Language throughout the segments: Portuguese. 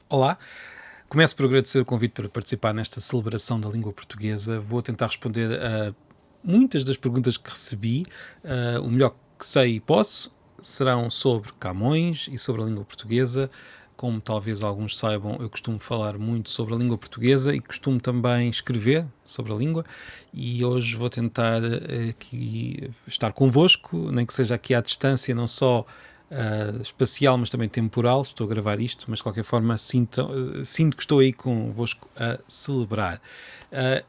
Olá, começo por agradecer o convite para participar nesta celebração da língua portuguesa. Vou tentar responder a muitas das perguntas que recebi. O melhor que sei e posso serão sobre Camões e sobre a língua portuguesa. Como talvez alguns saibam, eu costumo falar muito sobre a língua portuguesa e costumo também escrever sobre a língua. E hoje vou tentar aqui estar convosco, nem que seja aqui à distância, não só espacial, mas também temporal. Estou a gravar isto, mas de qualquer forma sinto que estou aí convosco a celebrar.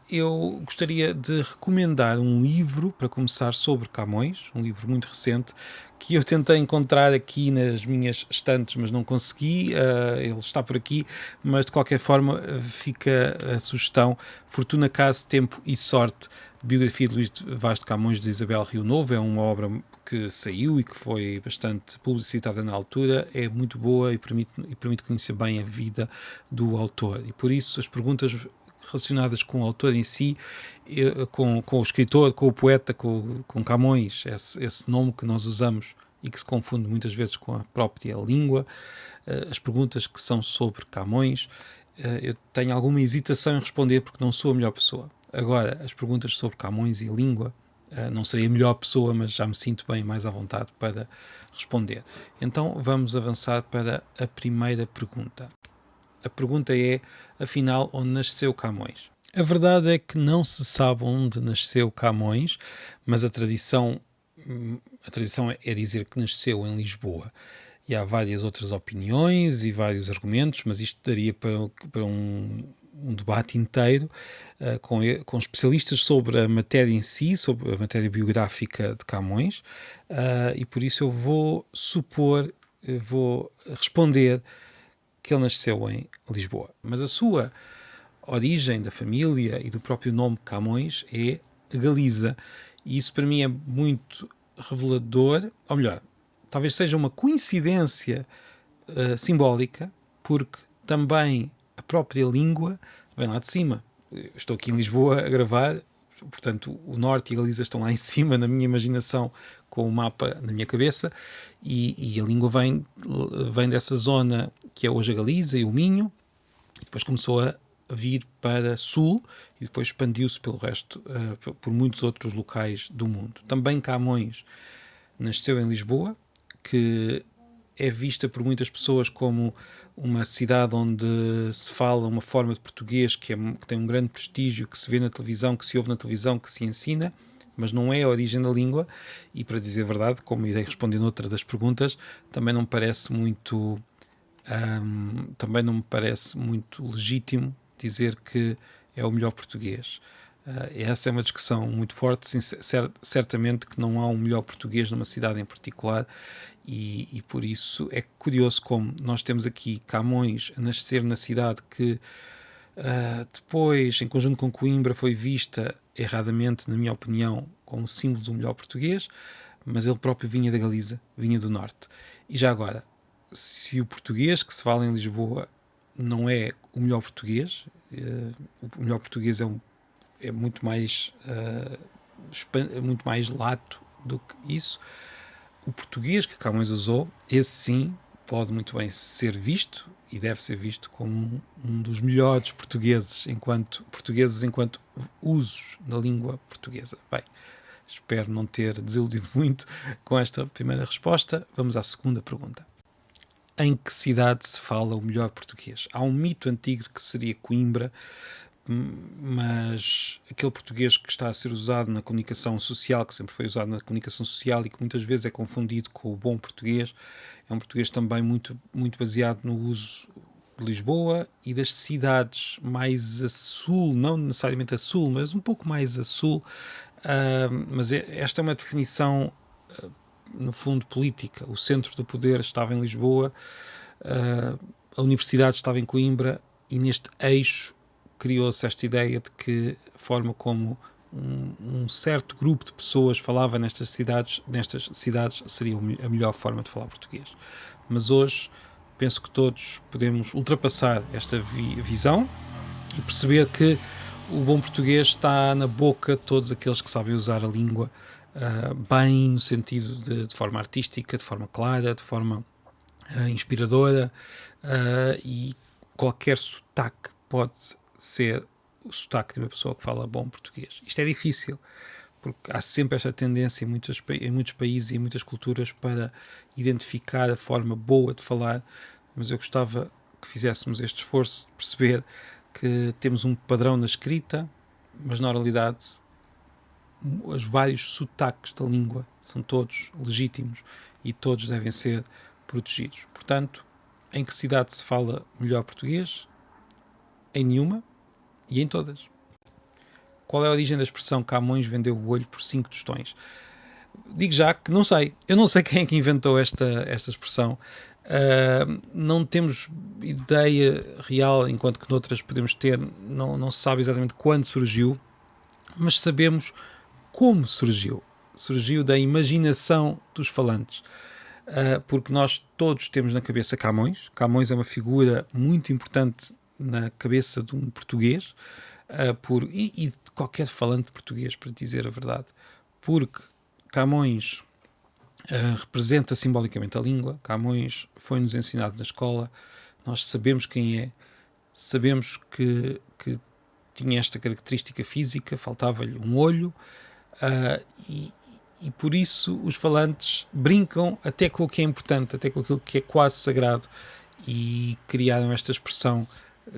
Eu gostaria de recomendar um livro para começar sobre Camões, um livro muito recente, que eu tentei encontrar aqui nas minhas estantes, mas não consegui. Ele está por aqui, mas de qualquer forma fica a sugestão: Fortuna, Caso, Tempo e Sorte, biografia de Luís Vaz de Camões, de Isabel Rio Novo. É uma obra que saiu e que foi bastante publicitada na altura. É muito boa e permite conhecer bem a vida do autor. E por isso as perguntas relacionadas com o autor em si, com o escritor, com o poeta, com Camões, esse nome que nós usamos e que se confunde muitas vezes com a própria língua, as perguntas que são sobre Camões, eu tenho alguma hesitação em responder porque não sou a melhor pessoa. Agora, as perguntas sobre Camões e língua, não serei a melhor pessoa, mas já me sinto bem mais à vontade para responder. Então vamos avançar para a primeira pergunta. A pergunta é, afinal, onde nasceu Camões? A verdade é que não se sabe onde nasceu Camões, mas a tradição é dizer que nasceu em Lisboa. E há várias outras opiniões e vários argumentos, mas isto daria para um debate inteiro com especialistas sobre a matéria em si, sobre a matéria biográfica de Camões, e por isso eu vou responder que ele nasceu em Lisboa. Mas a sua origem da família e do próprio nome Camões é Galiza. E isso para mim é muito revelador, ou melhor, talvez seja uma coincidência simbólica, porque também a própria língua vem lá de cima. Eu estou aqui em Lisboa a gravar, portanto o Norte e a Galiza estão lá em cima na minha imaginação, com o mapa na minha cabeça, e a língua vem dessa zona que é hoje a Galiza e o Minho, e depois começou a vir para sul e depois expandiu-se pelo resto, por muitos outros locais do mundo. Também Camões nasceu em Lisboa, que é vista por muitas pessoas como uma cidade onde se fala uma forma de português que tem um grande prestígio, que se vê na televisão, que se ouve na televisão, que se ensina, mas não é a origem da língua. E para dizer a verdade, como irei responder noutra das perguntas, também não me parece muito legítimo dizer que é o melhor português. Essa é uma discussão muito forte. Certamente que não há um melhor português numa cidade em particular, e por isso é curioso como nós temos aqui Camões a nascer na cidade que depois, em conjunto com Coimbra, foi vista erradamente, na minha opinião, como símbolo do melhor português, mas ele próprio vinha da Galiza, vinha do Norte. E já agora, se o português que se fala em Lisboa não é o melhor português, o melhor português é muito mais lato do que isso. O português que Camões usou, esse sim pode muito bem ser visto e deve ser visto como um dos melhores portugueses enquanto usos da língua portuguesa. Bem, espero não ter desiludido muito com esta primeira resposta. Vamos à segunda pergunta. Em que cidade se fala o melhor português? Há um mito antigo de que seria Coimbra, mas aquele português que está a ser usado na comunicação social, que sempre foi usado na comunicação social e que muitas vezes é confundido com o bom português, é um português também muito, muito baseado no uso de Lisboa e das cidades mais a sul, não necessariamente a sul, mas um pouco mais a sul. Mas esta é uma definição, no fundo, política. O centro do poder estava em Lisboa, a universidade estava em Coimbra, e neste eixo criou-se esta ideia de que a forma como um certo grupo de pessoas falava nestas cidades seria a melhor forma de falar português. Mas hoje penso que todos podemos ultrapassar esta visão e perceber que o bom português está na boca de todos aqueles que sabem usar a língua bem, no sentido de forma artística, de forma clara, de forma inspiradora, e qualquer sotaque pode ser o sotaque de uma pessoa que fala bom português. Isto é difícil, porque há sempre esta tendência em muitos países e em muitas culturas para identificar a forma boa de falar, mas eu gostava que fizéssemos este esforço de perceber que temos um padrão na escrita, mas na oralidade os vários sotaques da língua são todos legítimos e todos devem ser protegidos. Portanto, em que cidade se fala melhor português? Em nenhuma e em todas. Qual é a origem da expressão Camões vendeu o olho por 5 tostões? Digo já que não sei. Eu não sei quem é que inventou esta expressão. Não temos ideia real, enquanto que noutras podemos ter. Não se sabe exatamente quando surgiu, mas sabemos como surgiu. Surgiu da imaginação dos falantes. Porque nós todos temos na cabeça Camões. Camões é uma figura muito importante na cabeça de um português e de qualquer falante português, para dizer a verdade, porque Camões representa simbolicamente a língua. Camões foi-nos ensinado na escola, nós sabemos quem é, sabemos que tinha esta característica física, faltava-lhe um olho, e por isso os falantes brincam até com o que é importante, até com aquilo que é quase sagrado, e criaram esta expressão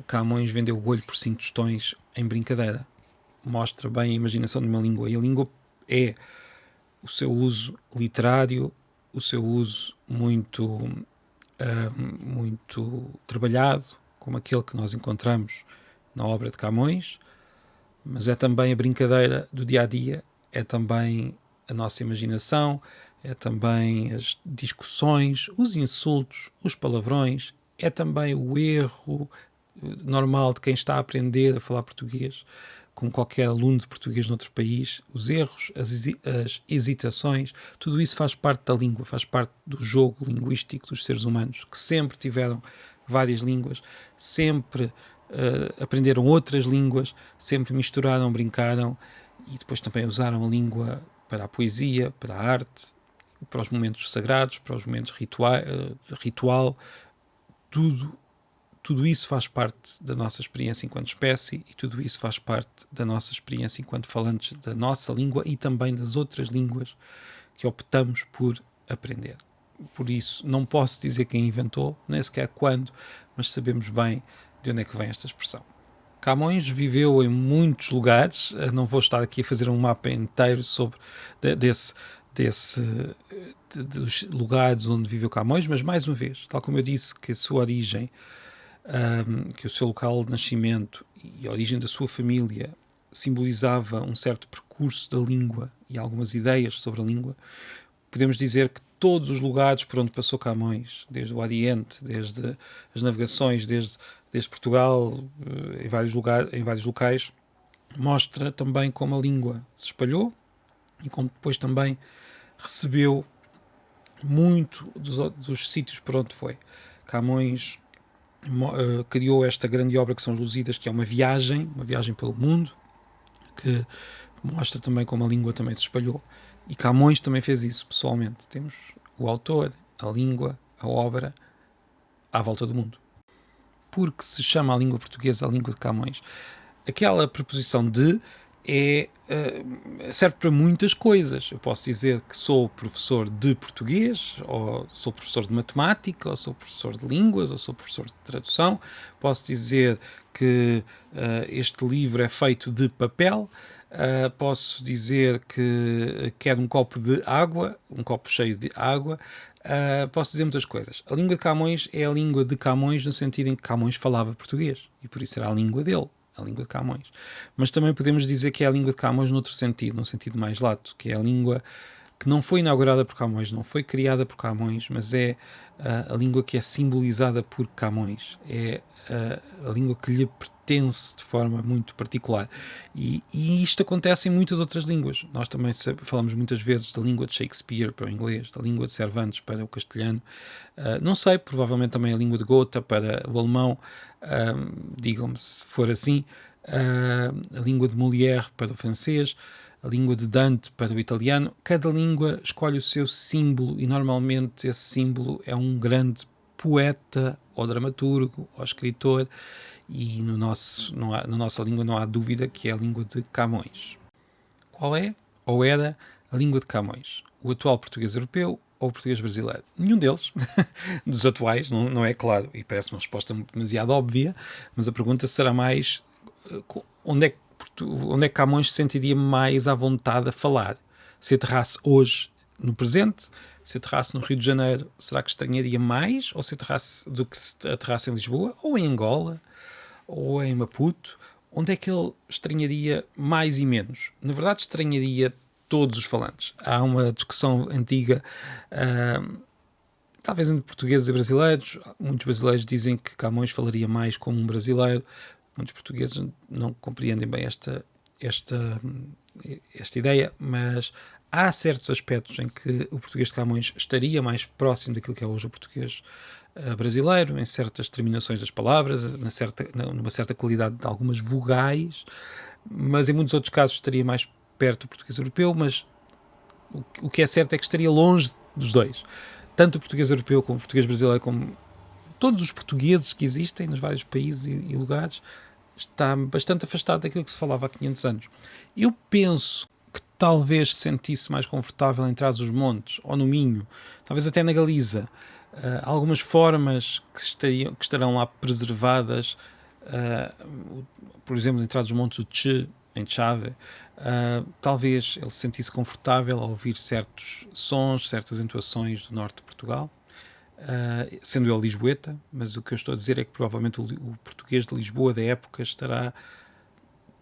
Camões vendeu o olho por 5 tostões em brincadeira. Mostra bem a imaginação de uma língua, e a língua é o seu uso literário, o seu uso muito trabalhado, como aquele que nós encontramos na obra de Camões, mas é também a brincadeira do dia-a-dia, é também a nossa imaginação, é também as discussões, os insultos, os palavrões, é também o erro normal de quem está a aprender a falar português, como qualquer aluno de português noutro país, os erros, as hesitações, tudo isso faz parte da língua, faz parte do jogo linguístico dos seres humanos, que sempre tiveram várias línguas, sempre aprenderam outras línguas, sempre misturaram, brincaram e depois também usaram a língua para a poesia, para a arte, para os momentos sagrados, para os momentos de ritual, tudo isso faz parte da nossa experiência enquanto espécie e tudo isso faz parte da nossa experiência enquanto falantes da nossa língua e também das outras línguas que optamos por aprender. Por isso, não posso dizer quem inventou, nem sequer quando, mas sabemos bem de onde é que vem esta expressão. Camões viveu em muitos lugares, não vou estar aqui a fazer um mapa inteiro sobre dos lugares onde viveu Camões, mas mais uma vez, tal como eu disse que a sua origem, que o seu local de nascimento e a origem da sua família simbolizava um certo percurso da língua e algumas ideias sobre a língua, podemos dizer que todos os lugares por onde passou Camões, desde o Oriente, desde as navegações, desde Portugal, em vários locais, mostra também como a língua se espalhou e como depois também recebeu muito dos sítios por onde foi. Camões criou esta grande obra que são os Lusíadas, que é uma viagem pelo mundo, que mostra também como a língua também se espalhou. E Camões também fez isso pessoalmente. Temos o autor, a língua, a obra à volta do mundo. Porque se chama a língua portuguesa a língua de Camões? Aquela preposição de serve para muitas coisas. Eu posso dizer que sou professor de português, ou sou professor de matemática, ou sou professor de línguas, ou sou professor de tradução. Posso dizer que este livro é feito de papel. Posso dizer que quero um copo de água, um copo cheio de água. Posso dizer muitas coisas. A língua de Camões é a língua de Camões no sentido em que Camões falava português e por isso era a língua dele, a língua de Camões. Mas também podemos dizer que é a língua de Camões noutro sentido, num sentido mais lato, que é a língua que não foi inaugurada por Camões, não foi criada por Camões, mas é a língua que é simbolizada por Camões. É a língua que lhe pertence de forma muito particular. E isto acontece em muitas outras línguas. Nós também falamos muitas vezes da língua de Shakespeare para o inglês, da língua de Cervantes para o castelhano. Não sei, provavelmente também a língua de Goethe para o alemão, digam-me se for assim, a língua de Molière para o francês, a língua de Dante para o italiano. Cada língua escolhe o seu símbolo e normalmente esse símbolo é um grande poeta ao dramaturgo, ao escritor, e na nossa língua não há dúvida que é a língua de Camões. Qual é, ou era, a língua de Camões? O atual português europeu ou o português brasileiro? Nenhum deles, dos atuais, não é claro, e parece uma resposta demasiado óbvia, mas a pergunta será mais onde é que Camões se sentiria mais à vontade a falar? Se aterrasse hoje no presente, se aterrasse no Rio de Janeiro, será que estranharia mais ou se aterrasse do que se aterrasse em Lisboa, ou em Angola, ou em Maputo? Onde é que ele estranharia mais e menos? Na verdade, estranharia todos os falantes. Há uma discussão antiga, talvez entre portugueses e brasileiros. Muitos brasileiros dizem que Camões falaria mais como um brasileiro. Muitos portugueses não compreendem bem esta ideia, mas há certos aspectos em que o português de Camões estaria mais próximo daquilo que é hoje o português brasileiro, em certas terminações das palavras, numa certa qualidade de algumas vogais, mas em muitos outros casos estaria mais perto do português europeu, mas o que é certo é que estaria longe dos dois. Tanto o português europeu como o português brasileiro, como todos os portugueses que existem nos vários países e lugares, está bastante afastado daquilo que se falava há 500 anos. Eu penso que talvez se sentisse mais confortável em Trás-os-Montes, ou no Minho, talvez até na Galiza, algumas formas que estarão lá preservadas, por exemplo, em Trás-os-Montes, o tche, em Chave, talvez ele se sentisse confortável ao ouvir certos sons, certas entoações do norte de Portugal, sendo ele lisboeta, mas o que eu estou a dizer é que provavelmente o português de Lisboa da época estará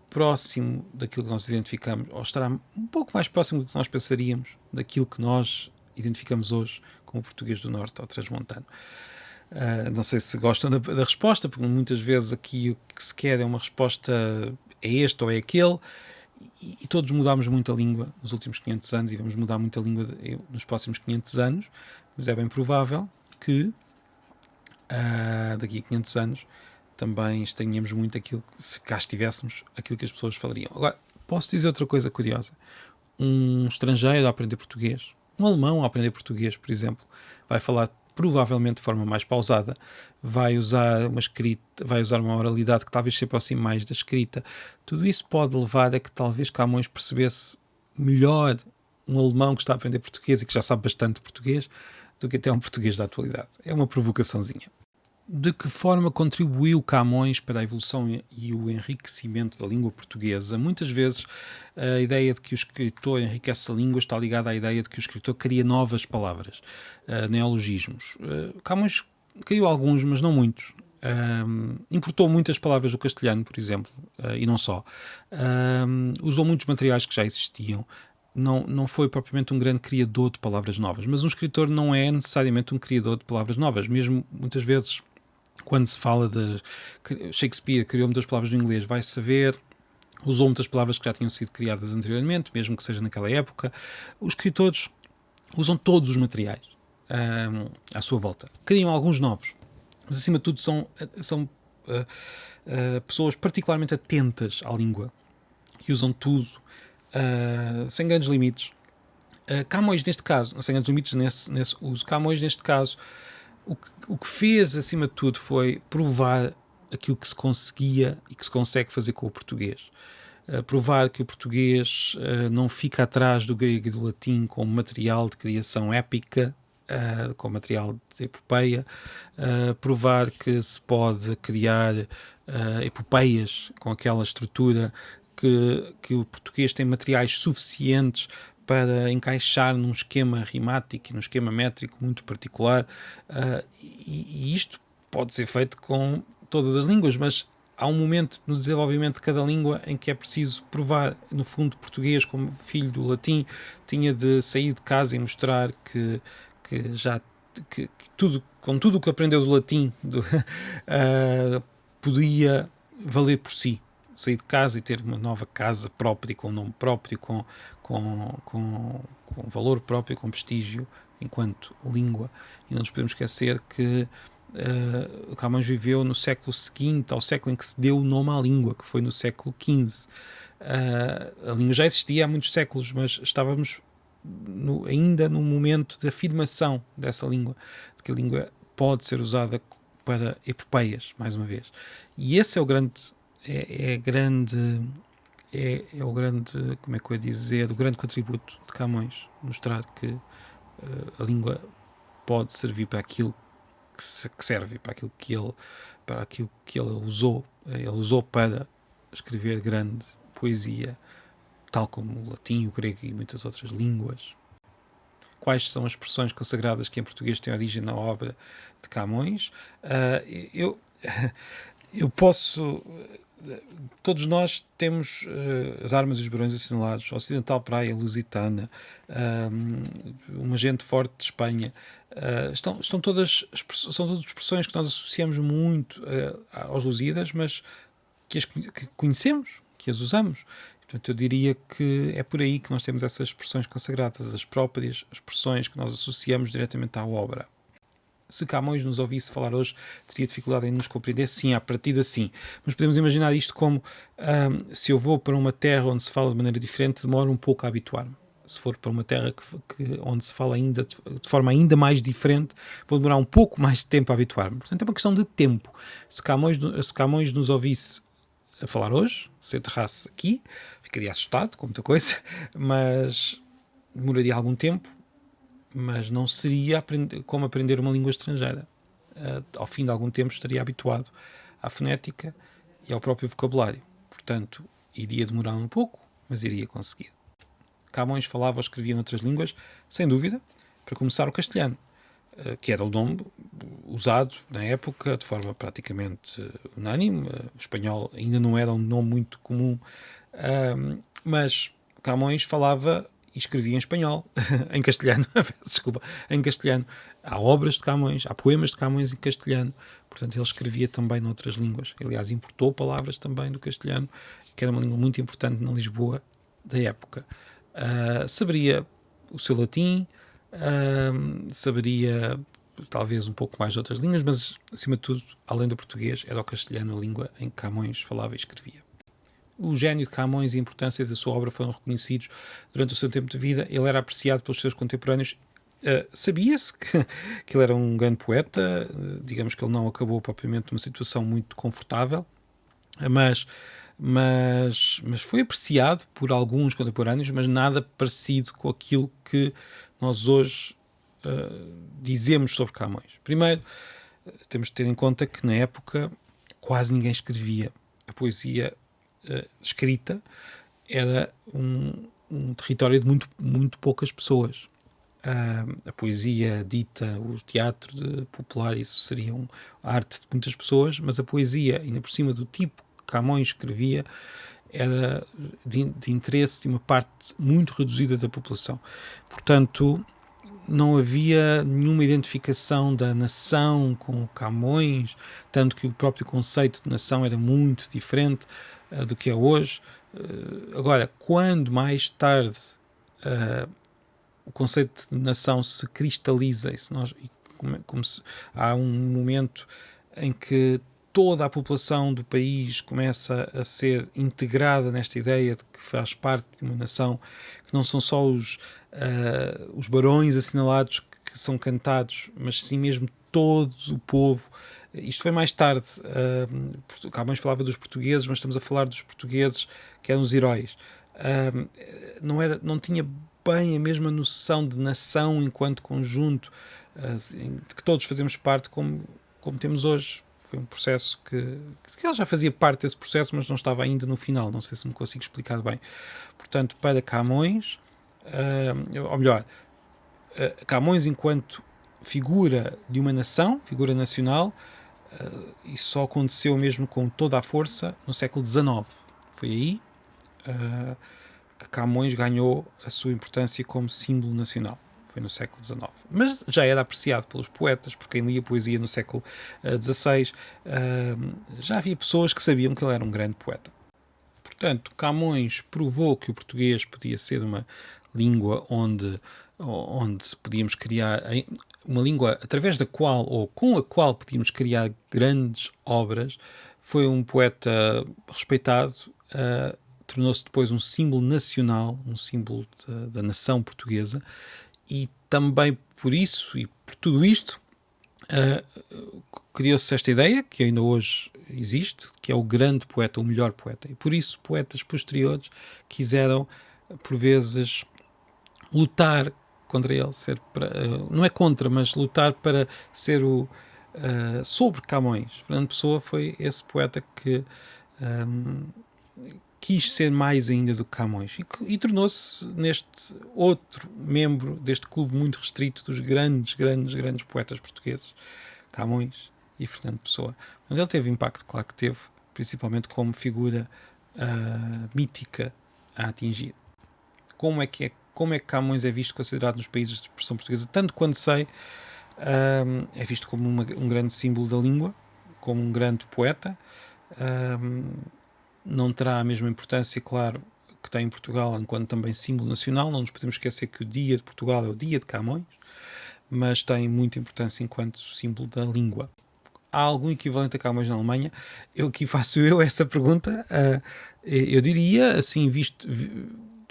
próximo daquilo que nós identificamos, ou estará um pouco mais próximo do que nós pensaríamos daquilo que nós identificamos hoje como o português do norte ou transmontano. Não sei se gostam da resposta, porque muitas vezes aqui o que se quer é uma resposta, é este ou é aquele, e todos mudámos muito a língua nos últimos 500 anos e vamos mudar muito a língua nos próximos 500 anos, mas é bem provável que daqui a 500 anos também estranhemos muito aquilo, se cá estivéssemos, aquilo que as pessoas falariam. Agora, posso dizer outra coisa curiosa. Um estrangeiro a aprender português, um alemão a aprender português, por exemplo, vai falar provavelmente de forma mais pausada, vai usar uma escrita, vai usar uma oralidade que talvez se aproxime mais da escrita. Tudo isso pode levar a que talvez Camões percebesse melhor um alemão que está a aprender português e que já sabe bastante português do que até um português da atualidade. É uma provocaçãozinha. De que forma contribuiu Camões para a evolução e o enriquecimento da língua portuguesa? Muitas vezes a ideia de que o escritor enriquece a língua está ligada à ideia de que o escritor cria novas palavras, neologismos. Camões criou alguns, mas não muitos. Importou muitas palavras do castelhano, por exemplo, e não só. Usou muitos materiais que já existiam. Não foi propriamente um grande criador de palavras novas, mas um escritor não é necessariamente um criador de palavras novas, mesmo muitas vezes quando se fala de Shakespeare criou muitas palavras no inglês, vai saber, usou muitas palavras que já tinham sido criadas anteriormente, mesmo que seja naquela época. Os escritores usam todos os materiais à sua volta, criam alguns novos, mas acima de tudo são pessoas particularmente atentas à língua, que usam tudo sem grandes limites. Camões, neste caso, sem grandes limites nesse uso, Camões, neste caso, o que fez, acima de tudo, foi provar aquilo que se conseguia e que se consegue fazer com o português. Provar que o português não fica atrás do grego e do latim como material de criação épica, como material de epopeia. Provar que se pode criar epopeias com aquela estrutura, que o português tem materiais suficientes para encaixar num esquema rimático e num esquema métrico muito particular, e isto pode ser feito com todas as línguas, mas há um momento no desenvolvimento de cada língua em que é preciso provar, no fundo, português, como filho do latim, tinha de sair de casa e mostrar que com tudo o que aprendeu do latim podia valer por si. Sair de casa e ter uma nova casa própria, com um nome próprio, com valor próprio, com prestígio enquanto língua. E não nos podemos esquecer que Camões viveu no século seguinte ao século em que se deu o nome à língua, que foi no século XV. A língua já existia há muitos séculos, mas estávamos ainda no momento de afirmação dessa língua, de que a língua pode ser usada para epopeias, mais uma vez. E esse é o grande, é o grande, como é que eu ia dizer, o grande contributo de Camões, mostrar que a língua pode servir para aquilo que serve, para aquilo que ele usou. Ele usou para escrever grande poesia, tal como o latim, o grego e muitas outras línguas. Quais são as expressões consagradas que em português têm origem na obra de Camões? Eu posso... Todos nós temos as armas e os barões assinalados, Ocidental Praia, Lusitana, uma gente forte de Espanha. São todas expressões que nós associamos muito aos Lusíadas, mas que conhecemos, que as usamos. Portanto, eu diria que é por aí que nós temos essas expressões consagradas, as próprias expressões que nós associamos diretamente à obra. Se Camões nos ouvisse falar hoje, teria dificuldade em nos compreender? Sim, à partida sim. Mas podemos imaginar isto como se eu vou para uma terra onde se fala de maneira diferente, demora um pouco a habituar-me. Se for para uma terra onde se fala ainda de forma ainda mais diferente, vou demorar um pouco mais de tempo a habituar-me. Portanto, é uma questão de tempo. Se Camões nos ouvisse a falar hoje, se aterrasse aqui, ficaria assustado com muita coisa, mas demoraria algum tempo, mas não seria como aprender uma língua estrangeira. Ao fim de algum tempo estaria habituado à fonética e ao próprio vocabulário. Portanto, iria demorar um pouco, mas iria conseguir. Camões falava ou escrevia noutras línguas, sem dúvida, para começar o castelhano, que era o nome usado na época de forma praticamente unânime. O espanhol ainda não era um nome muito comum, mas Camões falava e escrevia em espanhol, em castelhano, desculpa, em castelhano. Há obras de Camões, há poemas de Camões em castelhano, portanto ele escrevia também noutras línguas. Aliás, importou palavras também do castelhano, que era uma língua muito importante na Lisboa da época. Saberia o seu latim, saberia talvez um pouco mais de outras línguas, mas acima de tudo, além do português, era o castelhano a língua em que Camões falava e escrevia. O gênio de Camões e a importância da sua obra foram reconhecidos durante o seu tempo de vida. Ele era apreciado pelos seus contemporâneos. Sabia-se que ele era um grande poeta. Digamos que ele não acabou propriamente numa situação muito confortável, mas foi apreciado por alguns contemporâneos, mas nada parecido com aquilo que nós hoje dizemos sobre Camões. Primeiro, temos de ter em conta que na época quase ninguém escrevia. A poesia escrita era um território de muito poucas pessoas. A poesia dita, o teatro popular, isso seria a arte de muitas pessoas, mas a poesia, ainda por cima do tipo que Camões escrevia, era de interesse de uma parte muito reduzida da população. Portanto, não havia nenhuma identificação da nação com Camões, tanto que o próprio conceito de nação era muito diferente do que é hoje. Agora, quando mais tarde o conceito de nação se cristaliza, há um momento em que toda a população do país começa a ser integrada nesta ideia de que faz parte de uma nação, que não são só os barões assinalados que são cantados, mas sim mesmo todos o povo. Isto foi mais tarde. Camões falava dos portugueses, mas estamos a falar dos portugueses que eram os heróis. Não tinha bem a mesma noção de nação enquanto conjunto, de que todos fazemos parte como temos hoje. Foi um processo que ele já fazia parte desse processo, mas não estava ainda no final. Não sei se me consigo explicar bem. Portanto, para Camões, ou melhor, Camões enquanto figura de uma nação, figura nacional, isso só aconteceu mesmo com toda a força no século XIX. Foi aí que Camões ganhou a sua importância como símbolo nacional. Foi no século XIX. Mas já era apreciado pelos poetas, por quem lia poesia no século XVI. Já havia pessoas que sabiam que ele era um grande poeta. Portanto, Camões provou que o português podia ser uma língua onde podíamos criar uma língua através da qual, ou com a qual podíamos criar grandes obras. Foi um poeta respeitado, tornou-se depois um símbolo nacional, um símbolo da nação portuguesa, e também por isso e por tudo isto criou-se esta ideia, que ainda hoje existe, que é o grande poeta, o melhor poeta. E por isso poetas posteriores quiseram, por vezes, lutar contra ele, não é contra, mas lutar para ser sobre Camões. Fernando Pessoa foi esse poeta que quis ser mais ainda do que Camões e tornou-se neste outro membro deste clube muito restrito dos grandes poetas portugueses, Camões e Fernando Pessoa. Mas ele teve impacto, claro que teve, principalmente como figura mítica a atingir. Como é que Camões é visto, considerado nos países de expressão portuguesa? Tanto quanto sei, é visto como um grande símbolo da língua, como um grande poeta. Não terá a mesma importância, claro, que tem em Portugal, enquanto também símbolo nacional. Não nos podemos esquecer que o dia de Portugal é o dia de Camões, mas tem muita importância enquanto símbolo da língua. Há algum equivalente a Camões na Alemanha? Aqui faço essa pergunta. Eu diria, assim,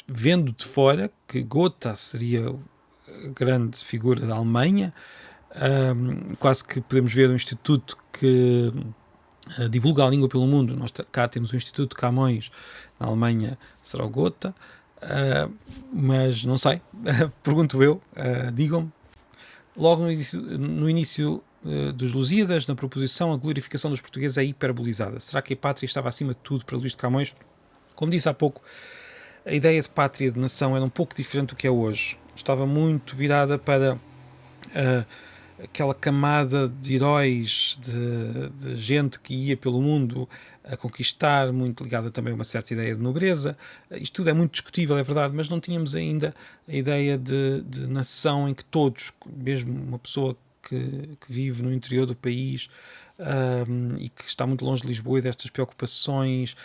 vendo de fora, que Goethe seria a grande figura da Alemanha. Quase que podemos ver um instituto que divulga a língua pelo mundo. Nós cá temos o Instituto Camões, na Alemanha será o Goethe, mas não sei, pergunto eu, digam-me. Logo no início dos Lusíadas, na proposição, a glorificação dos portugueses é hiperbolizada. Será que a pátria estava acima de tudo para Luís de Camões? Como disse há pouco, a ideia de pátria, de nação, era um pouco diferente do que é hoje. Estava muito virada para aquela camada de heróis, de gente que ia pelo mundo a conquistar, muito ligada também a uma certa ideia de nobreza. Isto tudo é muito discutível, é verdade, mas não tínhamos ainda a ideia de nação em que todos, mesmo uma pessoa que vive no interior do país e que está muito longe de Lisboa e destas preocupações,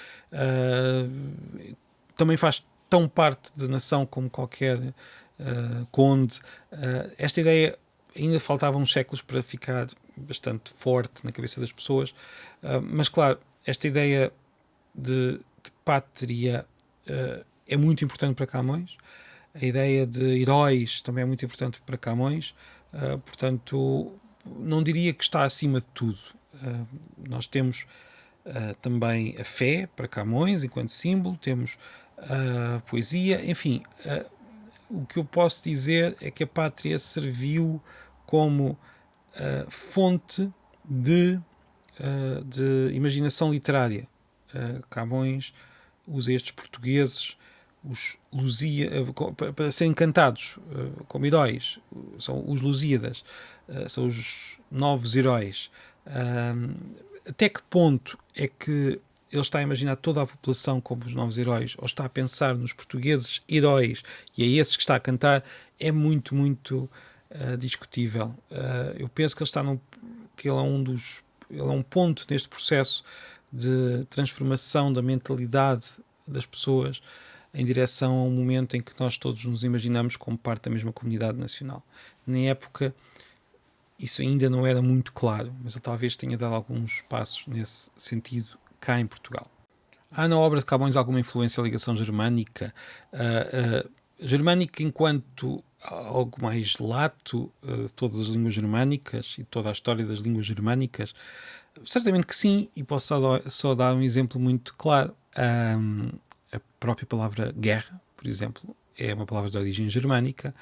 também faz tão parte da nação como qualquer conde. Esta ideia ainda faltavam uns séculos para ficar bastante forte na cabeça das pessoas, mas claro, esta ideia de pátria é muito importante para Camões. A ideia de heróis também é muito importante para Camões. Portanto, não diria que está acima de tudo. Nós temos também a fé para Camões enquanto símbolo, temos a poesia, enfim. O que eu posso dizer é que a pátria serviu como fonte de imaginação literária. Camões usa estes portugueses para serem cantados como heróis. São os Lusíadas, são os novos heróis. Até que ponto é que ele está a imaginar toda a população como os novos heróis, ou está a pensar nos portugueses heróis, e é esses que está a cantar, é muito, muito discutível. Eu penso que ele é um ponto neste processo de transformação da mentalidade das pessoas em direção a um momento em que nós todos nos imaginamos como parte da mesma comunidade nacional. Na época, isso ainda não era muito claro, mas ele talvez tenha dado alguns passos nesse sentido cá em Portugal. Há na obra de Camões alguma influência à ligação germânica? Germânica enquanto algo mais lato de todas as línguas germânicas e toda a história das línguas germânicas? Certamente que sim, e posso só dar um exemplo muito claro. A própria palavra guerra, por exemplo, é uma palavra de origem germânica.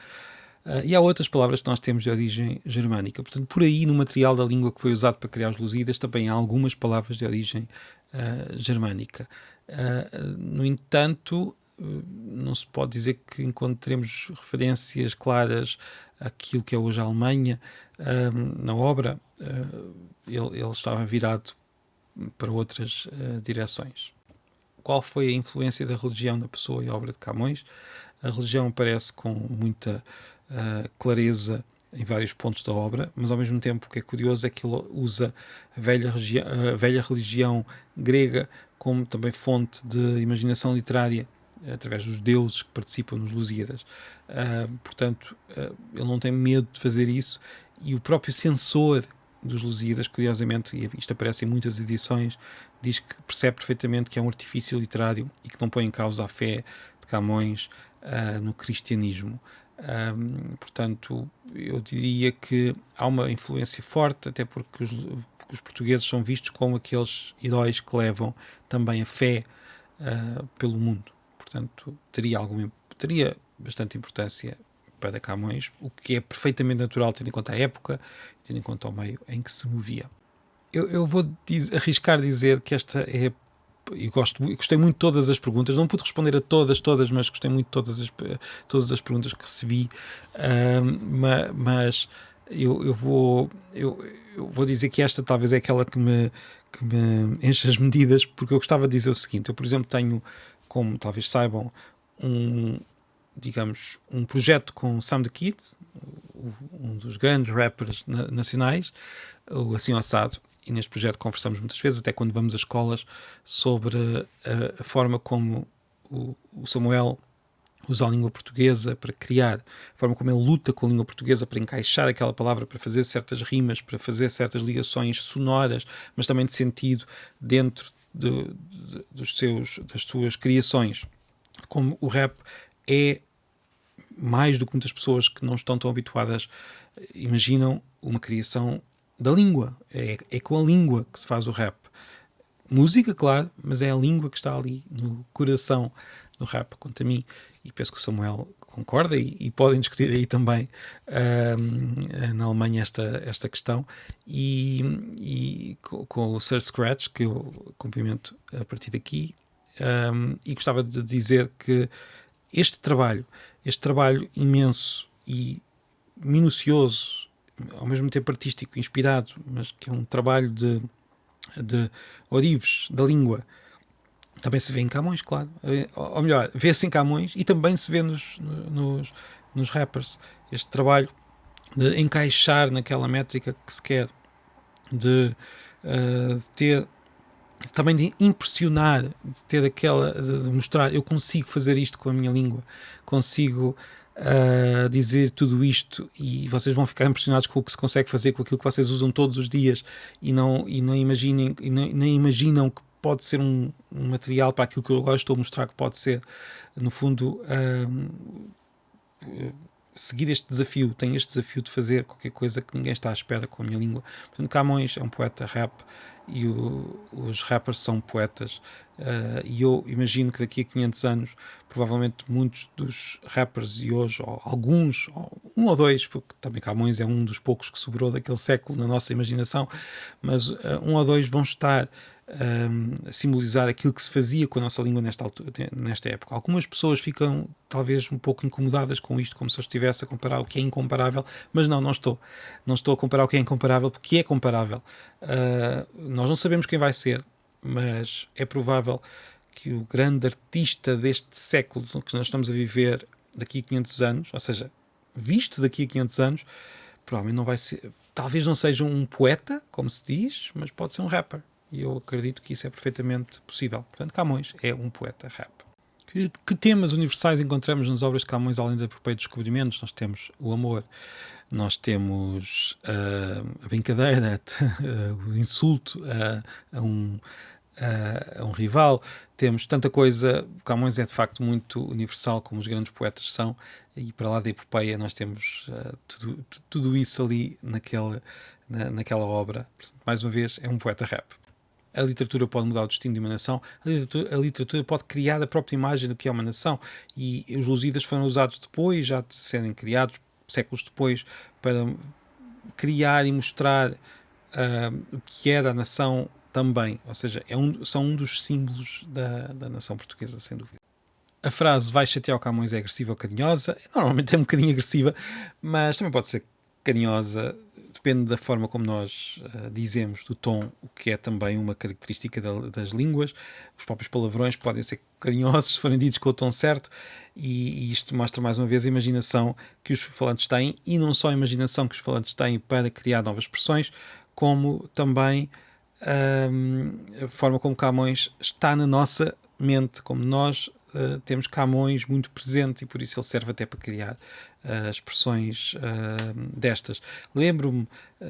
E há outras palavras que nós temos de origem germânica. Portanto, por aí, no material da língua que foi usado para criar os Lusíadas, também há algumas palavras de origem germânica. No entanto, não se pode dizer que encontremos referências claras àquilo que é hoje a Alemanha. Na obra, ele estava virado para outras direções. Qual foi a influência da religião na pessoa e obra de Camões? A religião aparece com muita clareza em vários pontos da obra, mas ao mesmo tempo o que é curioso é que ele usa a velha religião grega como também fonte de imaginação literária através dos deuses que participam nos Lusíadas. Portanto, ele não tem medo de fazer isso, e o próprio censor dos Lusíadas, curiosamente, e isto aparece em muitas edições, diz que percebe perfeitamente que é um artifício literário e que não põe em causa a fé de Camões no cristianismo. Portanto, eu diria que há uma influência forte, até porque os portugueses são vistos como aqueles heróis que levam também a fé pelo mundo. Portanto, teria bastante importância para Camões, o que é perfeitamente natural, tendo em conta a época, tendo em conta o meio em que se movia. Eu vou arriscar dizer que esta é. E gostei muito de todas as perguntas. Não pude responder a todas, mas gostei muito de todas as perguntas que recebi. Mas eu vou dizer que esta talvez é aquela que me enche as medidas, porque eu gostava de dizer o seguinte. Eu, por exemplo, tenho, como talvez saibam, digamos, um projeto com o Sam the Kid, um dos grandes rappers nacionais, o Assim Ossado. E neste projeto conversamos muitas vezes, até quando vamos às escolas, sobre a forma como o Samuel usa a língua portuguesa para criar, a forma como ele luta com a língua portuguesa para encaixar aquela palavra, para fazer certas rimas, para fazer certas ligações sonoras, mas também de sentido dentro das suas criações. Como o rap é mais do que muitas pessoas que não estão tão habituadas imaginam, uma criação da língua. É com a língua que se faz o rap. Música, claro, mas é a língua que está ali no coração do rap, quanto a mim. E penso que o Samuel concorda e podem discutir aí também na Alemanha esta questão. E com o Sir Scratch, que eu cumprimento a partir daqui, e gostava de dizer que este trabalho imenso e minucioso, ao mesmo tempo artístico, inspirado, mas que é um trabalho de orives da língua, também se vê em Camões, claro. Ou melhor, vê-se em Camões e também se vê nos rappers. Este trabalho de encaixar naquela métrica que se quer, de ter, também de impressionar, de ter aquela, de mostrar, eu consigo fazer isto com a minha língua, consigo dizer tudo isto, e vocês vão ficar impressionados com o que se consegue fazer com aquilo que vocês usam todos os dias e não imaginem, nem imaginam que pode ser um material para aquilo que eu agora estou a mostrar que pode ser, no fundo, seguir este desafio. Tenho este desafio de fazer qualquer coisa que ninguém está à espera com a minha língua. Portanto, Camões é um poeta rap e os rappers são poetas, e eu imagino que daqui a 500 anos provavelmente muitos dos rappers e hoje, ou alguns, ou um ou dois, porque também Camões é um dos poucos que sobrou daquele século na nossa imaginação, mas um ou dois vão estar a simbolizar aquilo que se fazia com a nossa língua nesta época. Algumas pessoas ficam talvez um pouco incomodadas com isto, como se eu estivesse a comparar o que é incomparável, mas não estou. Não estou a comparar o que é incomparável, porque é comparável. Nós não sabemos quem vai ser, mas é provável que o grande artista deste século que nós estamos a viver daqui a 500 anos, ou seja, visto daqui a 500 anos, provavelmente não vai ser, talvez não seja um poeta, como se diz, mas pode ser um rapper. E eu acredito que isso é perfeitamente possível. Portanto, Camões é um poeta rap. Que temas universais encontramos nas obras de Camões, além da epopeia de descobrimentos? Nós temos o amor, nós temos a brincadeira, o insulto a um rival, temos tanta coisa. Camões é de facto muito universal, como os grandes poetas são, e para lá da epopeia nós temos tudo isso ali naquela obra. Portanto, mais uma vez, é um poeta rap. A literatura pode mudar o destino de uma nação, a literatura pode criar a própria imagem do que é uma nação, e os Lusíadas foram usados depois, já de serem criados, séculos depois, para criar e mostrar o que era a nação também, ou seja, são um dos símbolos da nação portuguesa, sem dúvida. A frase vai chatear o Camões é agressiva ou carinhosa, normalmente é um bocadinho agressiva, mas também pode ser carinhosa, depende da forma como nós dizemos, do tom, o que é também uma característica das línguas. Os próprios palavrões podem ser carinhosos se forem ditos com o tom certo, e isto mostra mais uma vez a imaginação que os falantes têm, e não só a imaginação que os falantes têm para criar novas expressões, como também a forma como Camões está na nossa mente, como nós temos Camões muito presente, e por isso ele serve até para criar expressões destas. Lembro-me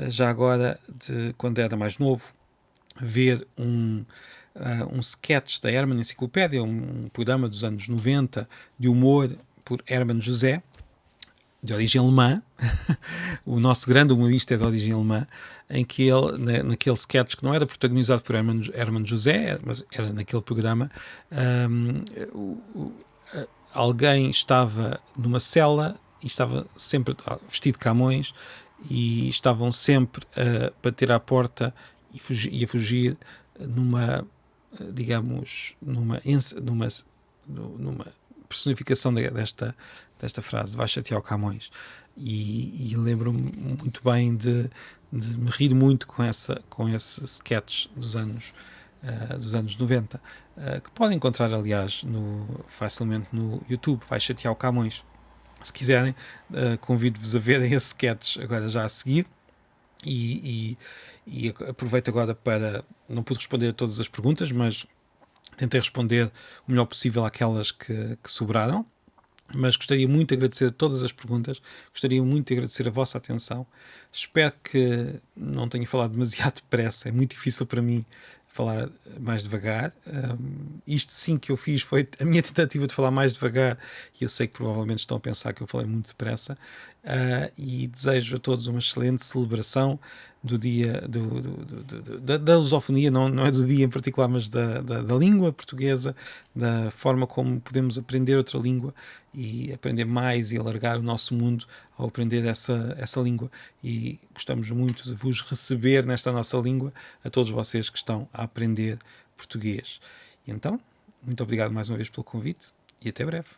já agora de quando era mais novo ver um sketch da Herman Enciclopédia, um programa dos anos 90 de humor por Herman José, de origem alemã, o nosso grande humorista é de origem alemã, em que ele, naquele sketch que não era protagonizado por Herman José, mas era naquele programa, alguém estava numa cela e estava sempre vestido de Camões e estavam sempre a bater à porta e a fugir numa, digamos, numa personificação desta frase, vai chatear o Camões. E lembro-me muito bem de me rir muito com esse sketch dos anos 90, que podem encontrar, aliás, facilmente no YouTube, vai chatear o Camões. Se quiserem, convido-vos a verem esse sketch agora já a seguir. E aproveito agora para... Não pude responder a todas as perguntas, mas tentei responder o melhor possível àquelas que sobraram. Mas gostaria muito de agradecer a todas as perguntas, gostaria muito de agradecer a vossa atenção. Espero que não tenha falado demasiado depressa, é muito difícil para mim falar mais devagar. Isto sim que eu fiz foi a minha tentativa de falar mais devagar, e eu sei que provavelmente estão a pensar que eu falei muito depressa. E desejo a todos uma excelente celebração do dia da lusofonia, não é do dia em particular, mas da língua portuguesa, da forma como podemos aprender outra língua e aprender mais e alargar o nosso mundo ao aprender essa língua. E gostamos muito de vos receber nesta nossa língua, a todos vocês que estão a aprender português. E então, muito obrigado mais uma vez pelo convite e até breve.